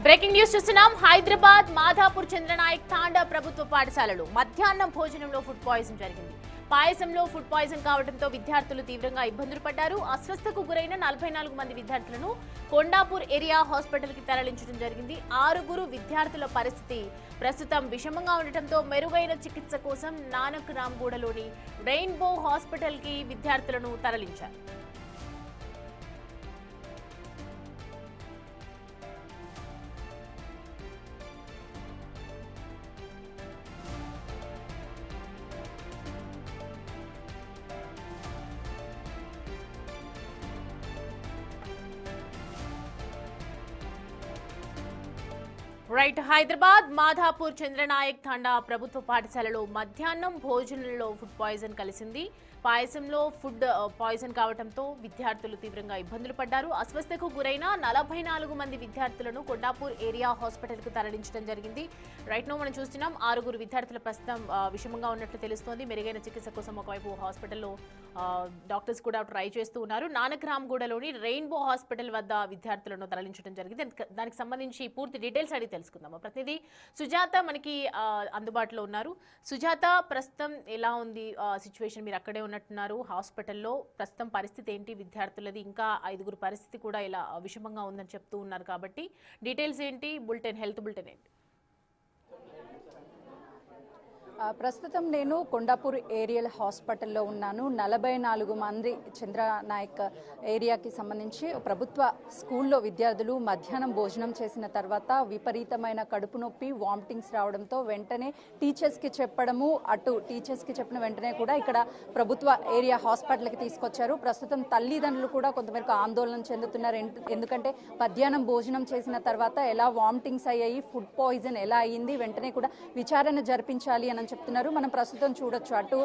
Breaking news చూస్తున్నాం. హైదరాబాద్ మాధాపూర్ చంద్రనాయక్ తాండా ప్రభుత్వ పాఠశాలలో మధ్యాహ్నం భోజనంలో ఫుడ్ పాయిజన్ జరిగింది. పాయసంలో ఫుడ్ పాయిజన్ కావడంతో విద్యార్థులు తీవ్రంగా ఇబ్బందులు పడ్డారు. అస్వస్థకు గురైన 44 మంది విద్యార్థులను కొండాపూర్ ఏరియా హాస్పిటల్ కి తరలించడం జరిగింది. 6 విద్యార్థుల పరిస్థితి ప్రస్తుతం విషమంగా ఉండటంతో మెరుగైన చికిత్స కోసం నానక్ రామ్గూడలోని రెయిన్బో హాస్పిటల్ కి విద్యార్థులను తరలించారు. రైట్, హైదరాబాద్ మాధాపూర్ చంద్రనాయక్ తాండా ప్రభుత్వ పాఠశాలలో మధ్యాహ్నం భోజనంలో ఫుడ్ పాయిజన్ కలిసింది. పాయసంలో ఫుడ్ పాయిజన్ కావడంతో విద్యార్థులు తీవ్రంగా ఇబ్బందులు పడ్డారు. అస్వస్థకు గురైన 44 మంది విద్యార్థులను కొండాపూర్ ఏరియా హాస్పిటల్ కు తరలించడం జరిగింది. రైట్ నో మనం చూస్తున్నాం 6 విద్యార్థుల ప్రస్తుతం విషమంగా ఉన్నట్లు తెలుస్తోంది. మెరుగైన చికిత్స కోసం ఒకవైపు హాస్పిటల్లో డాక్టర్స్ కూడా ట్రై చేస్తూ ఉన్నారు. నానక్ రామ్గూడలోని రెయిన్బో హాస్పిటల్ వద్ద విద్యార్థులను తరలించడం జరిగింది. దానికి సంబంధించి పూర్తి డీటెయిల్స్ అడిగి తెలుసుకుందాం. ప్రతినిధి సుజాత మనకి అందుబాటులో ఉన్నారు. సుజాత, ప్రస్తుతం ఎలా ఉంది సిచ్యువేషన్? మీరు అక్కడే ఉన్నట్టున్నారు హాస్పిటల్లో. ప్రస్తుతం పరిస్థితి ఏంటి విద్యార్థులది? ఇంకా 5 పరిస్థితి కూడా ఇలా విషమంగా ఉందని చెప్తూ ఉన్నారు కాబట్టి డీటెయిల్స్ ఏంటి? హెల్త్ బులెటిన్ ఏంటి? ప్రస్తుతం నేను కొండాపూర్ ఏరియల్ హాస్పిటల్లో ఉన్నాను. 44 మంది చంద్రనాయక్ ఏరియాకి సంబంధించి ప్రభుత్వ స్కూల్లో విద్యార్థులు మధ్యాహ్నం భోజనం చేసిన తర్వాత విపరీతమైన కడుపు నొప్పి, వామిటింగ్స్ రావడంతో వెంటనే టీచర్స్కి చెప్పిన వెంటనే కూడా ఇక్కడ ప్రభుత్వ ఏరియా హాస్పిటల్కి తీసుకొచ్చారు. ప్రస్తుతం తల్లిదండ్రులు కూడా కొంతమేరకు ఆందోళన చెందుతున్నారు. ఎందుకంటే మధ్యాహ్నం భోజనం చేసిన తర్వాత ఎలా వామిటింగ్స్ అయ్యాయి, ఫుడ్ పాయిజన్ ఎలా అయ్యింది, వెంటనే కూడా విచారణ జరిపించాలి అని చెప్తున్నారు. మనం ప్రస్తుతం చూడొచ్చు, అటు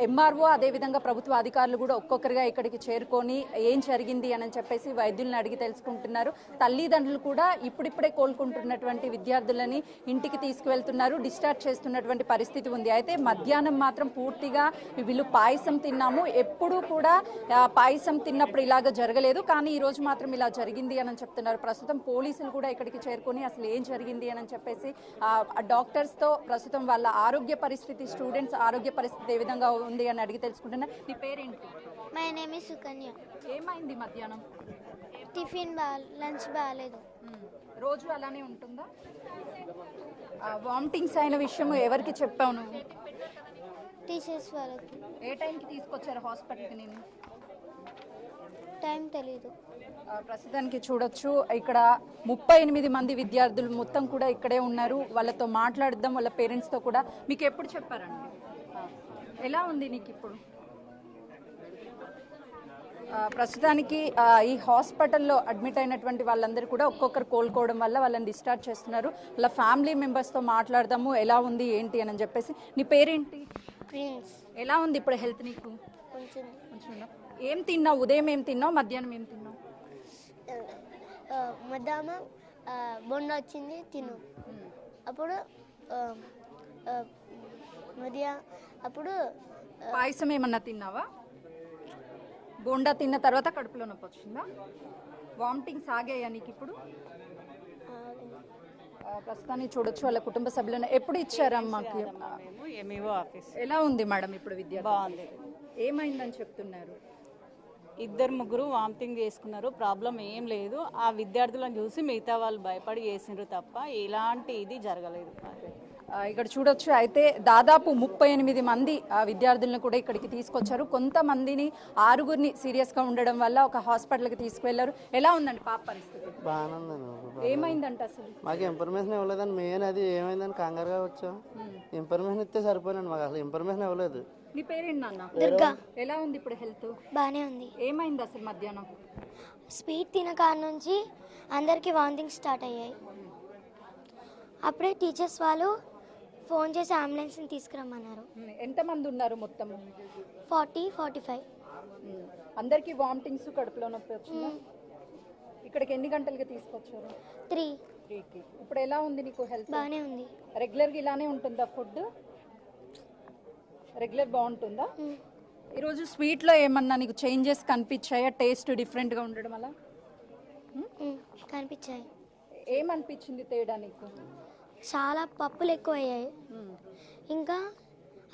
ఎంఆర్ఓ అదేవిధంగా ప్రభుత్వ అధికారులు కూడా ఒక్కొక్కరిగా ఇక్కడికి చేరుకొని ఏం జరిగింది అని చెప్పేసి వైద్యులను అడిగి తెలుసుకుంటున్నారు. తల్లిదండ్రులు కూడా ఇప్పుడిప్పుడే కోలుకుంటున్నటువంటి విద్యార్థులని ఇంటికి తీసుకువెళ్తున్నారు, డిశ్చార్జ్ చేస్తున్నటువంటి పరిస్థితి ఉంది. అయితే మధ్యాహ్నం మాత్రం పూర్తిగా వీళ్ళు పాయసం తిన్నాము, ఎప్పుడూ కూడా పాయసం తిన్నప్పుడు ఇలాగ జరగలేదు, కానీ ఈ రోజు మాత్రం ఇలా జరిగింది అని చెప్తున్నారు. ప్రస్తుతం పోలీసులు కూడా ఇక్కడికి చేరుకొని అసలు ఏం జరిగింది అని చెప్పేసి డాక్టర్స్తో ప్రస్తుతం వాళ్ళ ఆరోగ్య పరిస్థితి, స్టూడెంట్స్ ఆరోగ్య పరిస్థితి ఏ విధంగా ఉంది అని అడిగి తెలుసుకుంటున్నా. నీ పేరేంటి? My name is Sukanya. ఏమైంది మధ్యాహ్నం? టిఫిన్ లంచ్ బాగాలేదు. రోజు అలానే ఉంటుందా? వామిటింగ్స్ అయిన విషయం ఎవరికి చెప్పావు నువ్వు? టీచర్స్ వాళ్ళకి. ఏ టైంకి తీసుకొచ్చారు హాస్పిటల్కి? నేను టైం తెలీదు. ప్రస్తుతానికి చూడొచ్చు, ఇక్కడ 38 మంది విద్యార్థులు మొత్తం కూడా ఇక్కడే ఉన్నారు. వాళ్ళతో మాట్లాడదాం, వాళ్ళ పేరెంట్స్తో కూడా. మీకు ఎప్పుడు చెప్పారండి? ఎలా ఉంది నీకు ఇప్పుడు? ప్రస్తుతానికి ఈ హాస్పిటల్లో అడ్మిట్ అయినటువంటి వాళ్ళందరూ కూడా ఒక్కొక్కరు కోలుకోవడం వల్ల వాళ్ళని డిశ్చార్జ్ చేస్తున్నారు. వాళ్ళ ఫ్యామిలీ మెంబర్స్తో మాట్లాడదాము, ఎలా ఉంది ఏంటి అని చెప్పేసి. నీ పేరేంటి? ప్రిన్స్. ఎలా ఉంది ఇప్పుడు హెల్త్ నీకు? కొంచెం. ఏం తిన్నావు? ఉదయం ఏం తిన్నావు, మధ్యాహ్నం ఏం తిన్నావు? మధ్యాహ్నం బొండ వచ్చింది తిను. అప్పుడు అప్పుడు పాయసం ఏమన్నా తిన్నావా? బోండా తిన్న తర్వాత కడుపులో నొప్పి వచ్చిందా? వామిటింగ్స్ ఆగాయా నీకు ఇప్పుడు? ప్రస్తుతాన్ని చూడొచ్చు, వాళ్ళ కుటుంబ సభ్యులను ఎప్పుడు ఇచ్చారమ్మాకి? ఎలా ఉంది మేడం ఇప్పుడు విద్య? బాగుంది. ఏమైందని చెప్తున్నారు? 2-3 వామిటింగ్ చేసుకున్నారు, ప్రాబ్లం ఏం లేదు. ఆ విద్యార్థులను చూసి మిగతా వాళ్ళు భయపడి చేసిండ్రు తప్ప ఎలాంటి ఇది జరగలేదు. ఇక్కడ చూడొచ్చు, అయితే దాదాపు 38 మంది విద్యార్థులను కూడా ఇక్కడికి తీసుకొచ్చారు. కొంతమందిని 6 సీరియస్గా ఉండడం వల్ల ఒక హాస్పిటల్కి తీసుకువెళ్లారు. ఎలా ఉందండి పాప పరిస్థితి? బాగానే. ఏమైందంట అసలు? మాకు ఇన్ఫర్మేషన్ ఇవ్వలేదండి. మేము అది ఏమైందని కంగారుగా వచ్చాం. ఇన్ఫర్మేషన్ ఇస్తే సరిపోయినండి, మాకు అసలు ఇన్ఫర్మేషన్ ఇవ్వలేదు. నీ పేరేంటి నాన్న? దుర్గా. ఎలా ఉంది ఇప్పుడు హెల్త్? బాగానే ఉంది. ఏమైంది అసలు మధ్యాహ్నం? స్వీట్ తినకా నుంచి అందరికీ వామిటింగ్ స్టార్ట్ అయ్యాయి. అప్పుడే టీచర్స్ వాళ్ళు ఫోన్ చేసి అంబులెన్స్ని తీసుకురమ్మన్నారు. ఎంతమంది ఉన్నారు మొత్తం? 40-45. అందరికీ వామిటింగ్స్, కడుపులో నొప్పి వచ్చిందా? ఇక్కడికి ఎన్ని గంటలకి తీసుకొచ్చారు? 3కి. ఇప్పుడు ఎలా ఉంది నీకు హెల్త్? బాగానే ఉంది. రెగ్యులర్గా ఇలానే ఉంటుందా ఫుడ్? రెగ్యులర్ బాగుంటుందా? ఈరోజు స్వీట్లో ఏమన్నా నీకు చేంజెస్ కనిపించాయా? టేస్ట్ డిఫరెంట్గా ఉండడం అలా కనిపించాయి. ఏమనిపించింది తేడా నీకు? చాలా పప్పులు ఎక్కువ అయ్యాయి, ఇంకా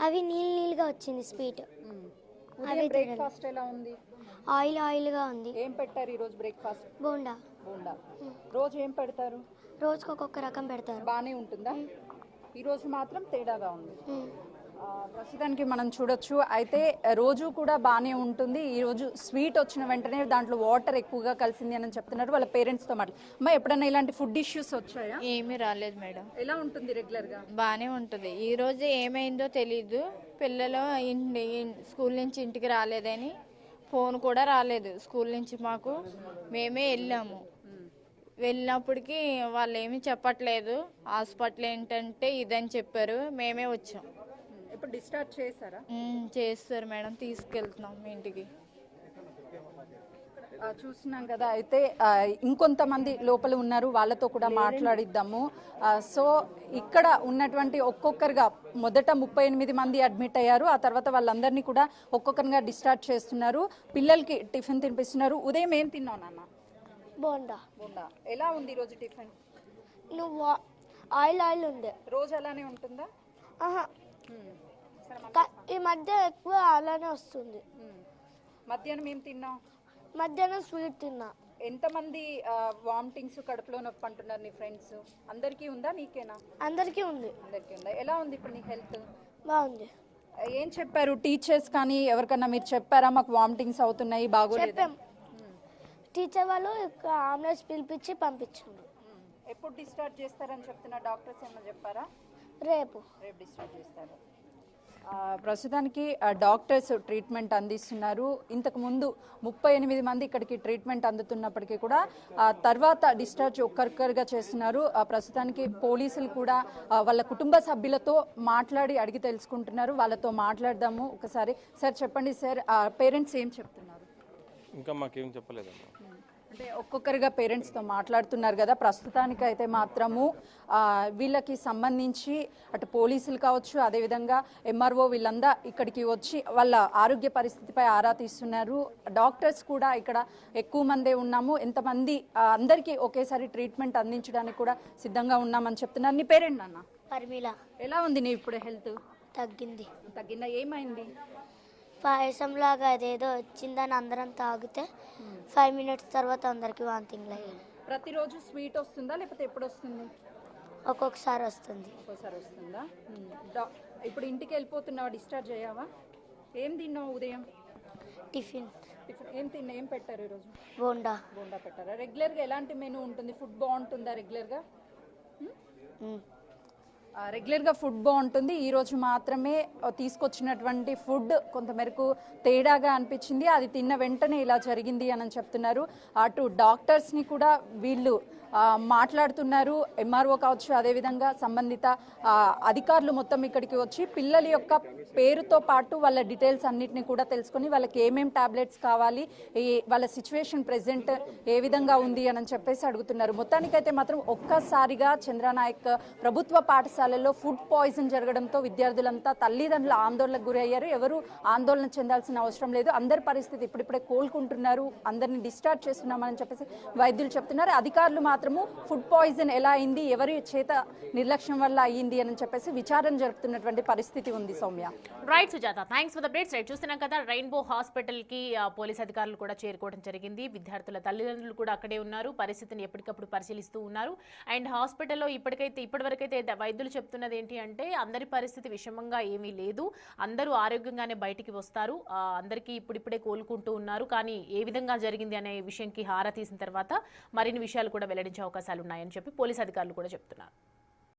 అవి నీళ్ళుగా వచ్చింది స్వీట్. ఉదయం బ్రేక్ఫాస్ట్ ఎలా ఉంది? ఆయిల్గా ఉంది. ఏం పెట్టారు ఈరోజు బ్రేక్ఫాస్ట్? బోండా. బోండా. రోజు ఏం పెడతారు? రోజుకి ఒక్కొక్క రకం పెడతారు. బాగానే ఉంటుందా? ఈరోజు మాత్రం తేడాగా ఉంది. ప్రస్తుతానికి మనం చూడొచ్చు. అయితే రోజు కూడా బాగానే ఉంటుంది. ఈరోజు స్వీట్ వచ్చిన వెంటనే దాంట్లో వాటర్ ఎక్కువగా కలిసింది అని చెప్తున్నారు వాళ్ళ పేరెంట్స్తో అమ్మా ఎప్పుడైనా ఇలాంటి ఫుడ్ ఇష్యూస్ వచ్చాయా? ఏమీ రాలేదు మేడం, ఎలా ఉంటుంది రెగ్యులర్గా? బాగానే ఉంటుంది. ఈ రోజు ఏమైందో తెలీదు, పిల్లలు స్కూల్ నుంచి ఇంటికి రాలేదని ఫోన్ కూడా రాలేదు స్కూల్ నుంచి మాకు. మేమే వెళ్ళాము, వెళ్ళినప్పటికీ వాళ్ళు ఏమీ చెప్పట్లేదు. హాస్పిటల్ ఏంటంటే ఇదని చెప్పారు, మేమే వచ్చాం. ఇప్పుడు డిశ్చార్జ్ చేశారా? చేస్తారు మేడం, తీసుకెళ్తున్నాం ఇంటికి. చూస్తున్నాం కదా. అయితే ఇంకొంతమంది లోపల ఉన్నారు, వాళ్ళతో కూడా మాట్లాడిద్దాము. సో ఇక్కడ ఉన్నటువంటి ఒక్కొక్కరుగా మొదట 38 మంది అడ్మిట్ అయ్యారు. ఆ తర్వాత వాళ్ళందరినీ కూడా ఒక్కొక్కరిగా డిశ్చార్జ్ చేస్తున్నారు. పిల్లలకి టిఫిన్ తినిపిస్తున్నారు. ఉదయం ఏం తిన్నావు నాన్న? బోండా. బోండా. ఎలా ఉంది ఈరోజు టిఫిన్? నువ్వు ఆయిల్ ఉంది. రోజు అలానే ఉంటుందా? ఈ మధ్య ఎక్కువ అలానే వస్తుంది. మధ్యాహ్నం ఏం తిన్నావు? మధ్యాహ్నం స్వీట్ తిన్నా. ఎంతమంది వామిటింగ్స్ కడుపులో నొప్పి అంటున్నారు నీ ఫ్రెండ్స్? అందరికీ ఉందా, నీకేనా? అందరికీ ఉంది. అందరికీ ఉందా? ఎలా ఉంది ఇప్పుడు నీ హెల్త్? బాగుంది. ఏం చెప్పారు టీచర్స్ కానీ ఎవరికన్నా మీరు చెప్పారా మాకు వామిటింగ్స్ అవుతున్నాయి బాగోలేదు? చెప్పాం. టీచర్ వాళ్ళు అంబులెన్స్ పిలిపించి పంపించారు. ఎప్పుడు డిశ్చార్జ్ చేస్తారని చెప్తున్నారు డాక్టర్స్? ఏమన్నా చెప్పారా? రేపు డిశ్చార్జ్ చేస్తారు. ప్రస్తుతానికి డాక్టర్స్ ట్రీట్మెంట్ అందిస్తున్నారు. ఇంతకు ముందు 38 మంది ఇక్కడికి ట్రీట్మెంట్ అందుతున్నప్పటికీ కూడా తర్వాత డిశ్చార్జ్ ఒక్కరిగా చేస్తున్నారు. ప్రస్తుతానికి పోలీసులు కూడా వాళ్ళ కుటుంబ సభ్యులతో మాట్లాడి అడిగి తెలుసుకుంటున్నారు. వాళ్ళతో మాట్లాడదాము ఒకసారి. సార్ చెప్పండి సార్, పేరెంట్స్ ఏం చెప్తున్నారు? ఇంకా మాకేం చెప్పలేదమ్మా. అంటే ఒక్కొక్కరిగా పేరెంట్స్తో మాట్లాడుతున్నారు కదా. ప్రస్తుతానికి అయితే మాత్రము వీళ్ళకి సంబంధించి అటు పోలీసులు కావచ్చు, అదేవిధంగా ఎంఆర్ఓ వీళ్ళందా ఇక్కడికి వచ్చి వాళ్ళ ఆరోగ్య పరిస్థితిపై ఆరా తీస్తున్నారు. డాక్టర్స్ కూడా ఇక్కడ ఎక్కువ మందే ఉన్నాము, ఎంతమంది అందరికీ ఒకేసారి ట్రీట్మెంట్ అందించడానికి కూడా సిద్ధంగా ఉన్నామని చెప్తున్నారు. నీ పేరేంటి నాన్న? పర్మిళ. ఎలా ఉంది నీ ఇప్పుడు హెల్త్? తగ్గిందా? ఏమైంది? పాయసం లాగా అదేదో వచ్చిందని అందరం తాగితే 5 minutes తర్వాత అందరికి వాంతింగ్ అయ్యాయి. ప్రతిరోజు స్వీట్ వస్తుందా లేకపోతే ఎప్పుడు వస్తుంది? ఒక్కొక్కసారి వస్తుంది. ఒక్కోసారి వస్తుందా? ఇప్పుడు ఇంటికి వెళ్ళిపోతున్నావా? డిశ్చార్జ్ అయ్యావా? ఏం తిన్నావు ఉదయం? టిఫిన్. ఏం పెట్టారు ఈరోజు? బోండా. బోండా పెట్టారా? రెగ్యులర్గా ఎలాంటి మెనూ ఉంటుంది? ఫుడ్ బాగుంటుందా రెగ్యులర్గా? రెగ్యులర్గా ఫుడ్ బాగుంటుంది. ఈరోజు మాత్రమే తీసుకొచ్చినటువంటి ఫుడ్ కొంతమేరకు తేడాగా అనిపించింది. అది తిన్న వెంటనే ఇలా జరిగింది అని చెప్తున్నారు. అటు డాక్టర్స్ని కూడా వీళ్ళు మాట్లాడుతున్నారు. ఎంఆర్ఓ కావచ్చు, అదేవిధంగా సంబంధిత అధికారులు మొత్తం ఇక్కడికి వచ్చి పిల్లల యొక్క పేరుతో పాటు వాళ్ళ డీటెయిల్స్ అన్నిటిని కూడా తెలుసుకొని వాళ్ళకి ఏమేం టాబ్లెట్స్ కావాలి, వాళ్ళ సిచ్యువేషన్ ప్రెజెంట్ ఏ విధంగా ఉంది అని చెప్పేసి అడుగుతున్నారు. మొత్తానికైతే మాత్రం ఒక్కసారిగా చంద్రనాయక్ ప్రభుత్వ పాఠశాలల్లో ఫుడ్ పాయిజన్ జరగడంతో విద్యార్థులంతా తల్లిదండ్రుల ఆందోళనకు గురయ్యారు. ఎవరు ఆందోళన చెందాల్సిన అవసరం లేదు. అందరి పరిస్థితి ఇప్పుడిప్పుడే కోలుకుంటున్నారు. అందరిని డిశ్చార్జ్ చేస్తున్నామని చెప్పేసి వైద్యులు చెప్తున్నారు. అధికారులు మాత్రము ఫుడ్ పాయిజన్ ఎలా అయింది, ఎవరి చేత నిర్లక్ష్యం వల్ల అయ్యింది అని చెప్పేసి విచారణ జరుపుతున్నటువంటి పరిస్థితి ఉంది. Soumya. Right Sujatha, thanks for the updates. Right, చూస్తున్నాం కదా రెయిన్బో హాస్పిటల్ కి పోలీస్ అధికారులు కూడా చేరుకోవడం జరిగింది. విద్యార్థుల తల్లిదండ్రులు కూడా అక్కడే ఉన్నారు. పరిస్థితిని ఎప్పటికప్పుడు పరిశీలిస్తూ ఉన్నారు. అండ్ హాస్పిటల్లో ఇప్పటివరకైతే వైద్యులు చెప్తున్నది ఏంటి అంటే అందరి పరిస్థితి విషమంగా ఏమీ లేదు, అందరూ ఆరోగ్యంగానే బయటికి వస్తారు, అందరికీ ఇప్పుడిప్పుడే కోలుకుంటూ ఉన్నారు. కానీ ఏ విధంగా జరిగింది అనే విషయంకి హారా తీసిన తర్వాత మరిన్ని విషయాలు కూడా వెల్లడించే అవకాశాలు ఉన్నాయని చెప్పి పోలీస్ అధికారులు కూడా చెప్తున్నారు.